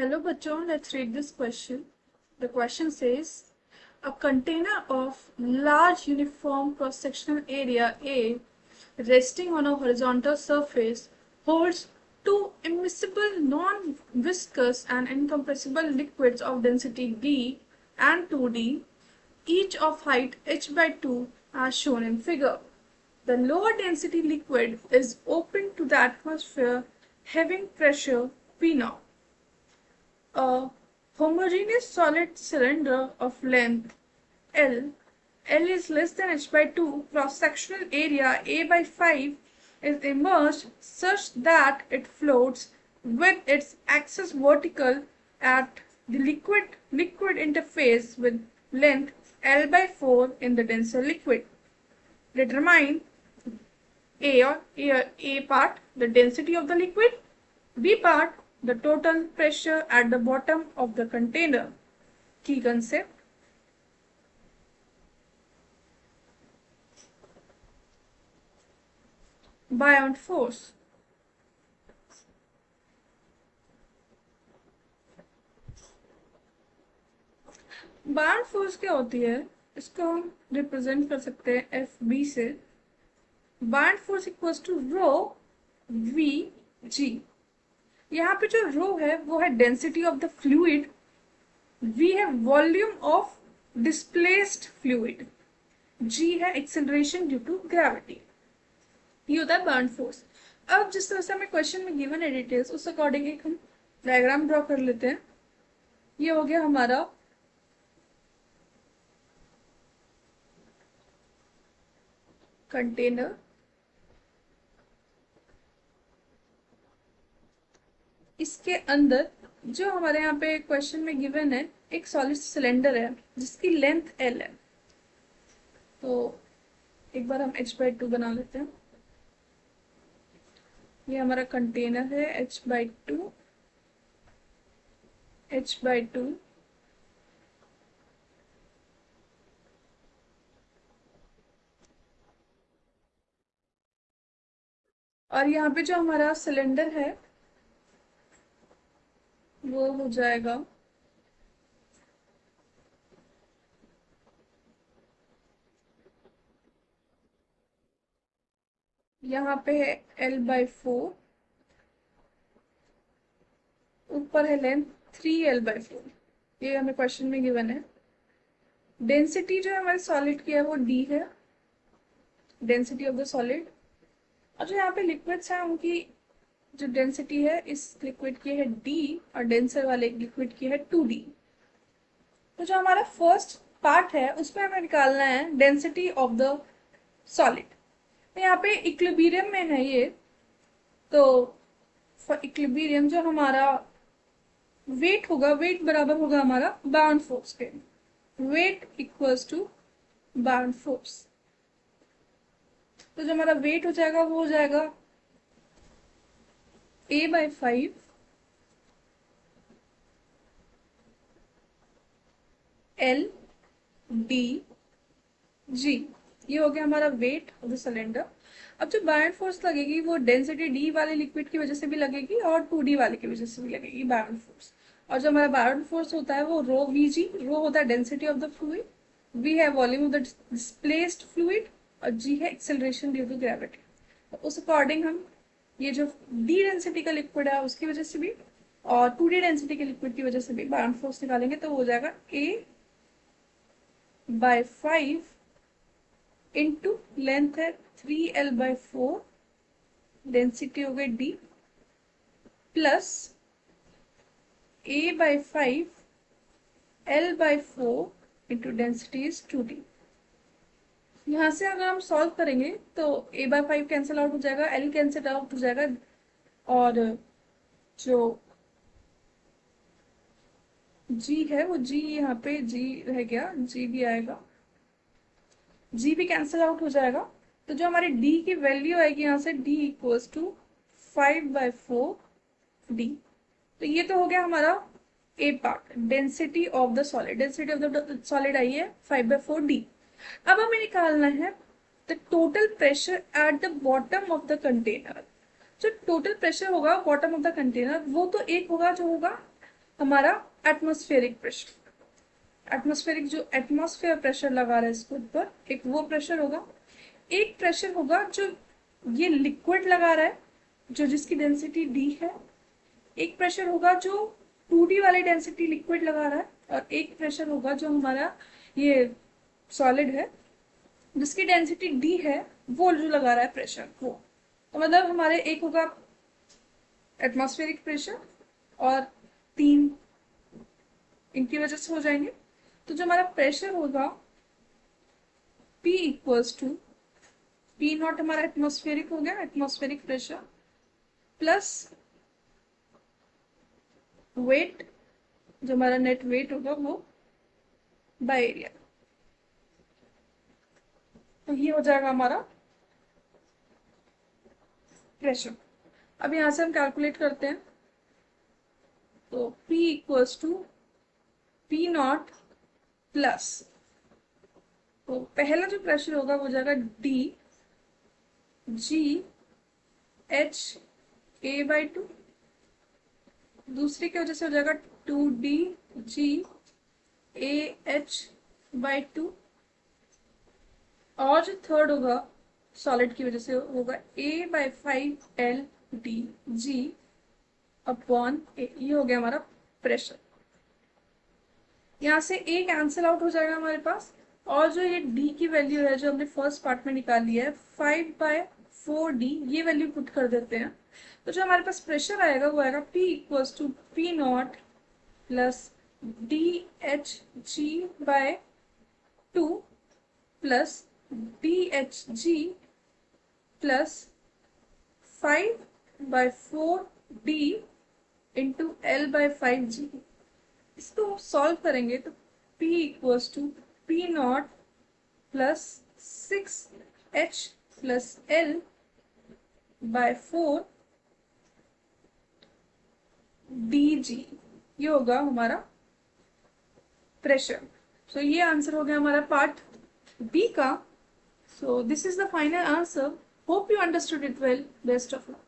Hello bachon, let's read this question. The question says, a container of large uniform cross-sectional area A resting on a horizontal surface holds two immiscible non-viscous and incompressible liquids of density D and 2D, each of height h by 2 as shown in figure. The lower density liquid is open to the atmosphere having pressure P0. A homogeneous solid cylinder of length L, L is less than h by 2, cross-sectional area A by 5 is immersed such that it floats with its axis vertical at the liquid interface with length L by 4 in the denser liquid. Determine A part, the density of the liquid, B part, the total pressure at the bottom of the container. Key concept. Buoyant force. Buoyant force क्या होती है, इसको हम represent कर सकते हैं F B से. Buoyant force equals to rho V g. यहाँ पे जो रो है वो है density of the fluid, V है volume of displaced fluid, g है एक्सेलरेशन ड्यू टू ग्रेविटी. ये होता है बायॉन्ट फोर्स. अब जिस तरह से हमें क्वेश्चन में गिवन है डिटेल्स, उस अकॉर्डिंग एक हम डायग्राम ड्रॉ कर लेते हैं. ये हो गया हमारा कंटेनर. इसके अंदर जो हमारे यहाँ पे क्वेश्चन में गिवन है एक सॉलिड सिलेंडर है जिसकी लेंथ एल है. तो एक बार हम h बाई 2 बना लेते हैं. ये हमारा कंटेनर है h बाई 2, h बाई 2. और यहाँ पे जो हमारा सिलेंडर है वो हो जाएगा यहाँ पे है L बाई 4, ऊपर है लेंथ 3L बाई 4. ये हमें क्वेश्चन में गिवन है. डेंसिटी जो है हमारे सॉलिड की है वो D है, डेंसिटी ऑफ द सॉलिड. और जो यहाँ पे लिक्विड्स हैं उनकी जो डेंसिटी है इस लिक्विड की है D और डेंसर वाले लिक्विड की है 2D. तो जो हमारा फर्स्ट पार्ट है उसमें हमें निकालना है डेंसिटी ऑफ द सॉलिड. तो यहाँ पे इक्विलिब्रियम में है ये. तो फॉर इक्विलिब्रियम जो हमारा वेट होगा, वेट बराबर होगा हमारा बाउंड फोर्स के. Weight equals to bound force. तो जो हमारा वेट हो जाएगा वो हो जाएगा A by 5 L D G. ये हो गया हमारा वेट ऑफ द सिलेंडर. अब जो बायॉन्ट फोर्स लगेगी वो डेंसिटी D वाले लिक्विड की वजह से भी लगेगी और 2D वाले की वजह से भी लगेगी बायॉन्ट फोर्स. और जो हमारा बायॉन्ट फोर्स होता है वो रो वी जी. रो होता है density of the fluid, V है volume of the displaced fluid और जी है एक्सेलरेशन ड्यू टू ग्रेविटी. तो उस अकॉर्डिंग हम ये जो डी डेंसिटी का लिक्विड है उसकी वजह से भी और 2D डेंसिटी के लिक्विड की वजह से भी बायॉन्ट फोर्स निकालेंगे. तो हो जाएगा A बाई 5 इंटू लेंथ है 3L बाई 4, डेंसिटी हो गई D, plus A by 5 L by 4 into density is 2D. यहाँ से अगर हम सॉल्व करेंगे तो A बाई 5 कैंसिल आउट हो जाएगा, L कैंसिल आउट हो जाएगा और जो G है वो G यहाँ पे G रह गया, G भी आएगा, G भी कैंसिल आउट हो जाएगा. तो जो हमारी D की वैल्यू आएगी यहाँ से D equals to 5 by 4 D. तो ये तो हो गया हमारा A part, density of the solid. Density of the solid आई है 5 बाई 4 D. अब हमें निकालना है the total pressure at the bottom of the container. जो टोटल प्रेशर होगा बॉटम ऑफ द कंटेनर वो तो एक होगा जो होगा हमारा एटमॉस्फेरिक प्रेशर, एटमॉस्फेरिक जो एटमॉस्फेयर प्रेशर लगा रहा है इसके ऊपर, एक वो प्रेशर होगा। एक प्रेशर होगा जो ये लिक्विड लगा रहा है, जो जिसकी डेंसिटी डी है। एक प्रेशर होगा जो 2D वाली डेंसिटी लिक्विड लगा रहा है, और एक प्रेशर होगा जो हमारा ये सॉलिड है जिसकी डेंसिटी डी है, वो जो लगा रहा है प्रेशर वो। तो मतलब हमारे एक होगा एटमॉस्फेरिक प्रेशर और 3 इनकी वजह से हो जाएंगे। तो जो हमारा प्रेशर होगा P equals to P not हमारा एटमॉस्फेरिक हो गया, एटमॉस्फेरिक प्रेशर, प्लस वेट, जो हमारा नेट वेट होगा वो, बाय एरिया। तो ये हो जाएगा हमारा प्रेशर। अब यहां से हम कैलकुलेट करते हैं। तो P equals to P not plus, तो पहला जो प्रेशर होगा वो जाएगा D G H A by 2, दूसरी की वजह से हो जाएगा 2D G A H by 2, और जो थर्ड होगा सॉलिड की वजह से होगा A by 5 LD G upon A। ये हो गया हमारा प्रेशर। यहाँ से A कैंसिल आउट हो जाएगा हमारे पास, और जो ये D की वैल्यू है जो हमने फर्स्ट पार्ट में निकाली है 5/4D, ये वैल्यू पुट कर देते हैं। तो जो हमारे पास प्रेशर आएगा वो आएगा P equals to P not plus DHG by 2 plus DHG plus 5/4D into L/5G। इसको सॉल्व करेंगे तो P equals to P not plus 6H plus L by 4 DG, ये होगा हमारा प्रेशर। सो ये आंसर हो गया हमारा पार्ट बी का। So this is the final answer. Hope you understood it well. Best of luck.